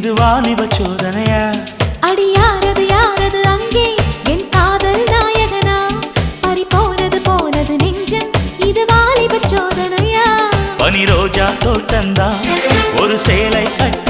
இது வாலிப சோதனையா? அடி யாரது அங்கே என் காதல் நாயகனா? பறி போனது நெஞ்சம், இது வாலிப சோதனையா? பனி ரோஜா தோட்டந்தான் ஒரு சேலை கட்டி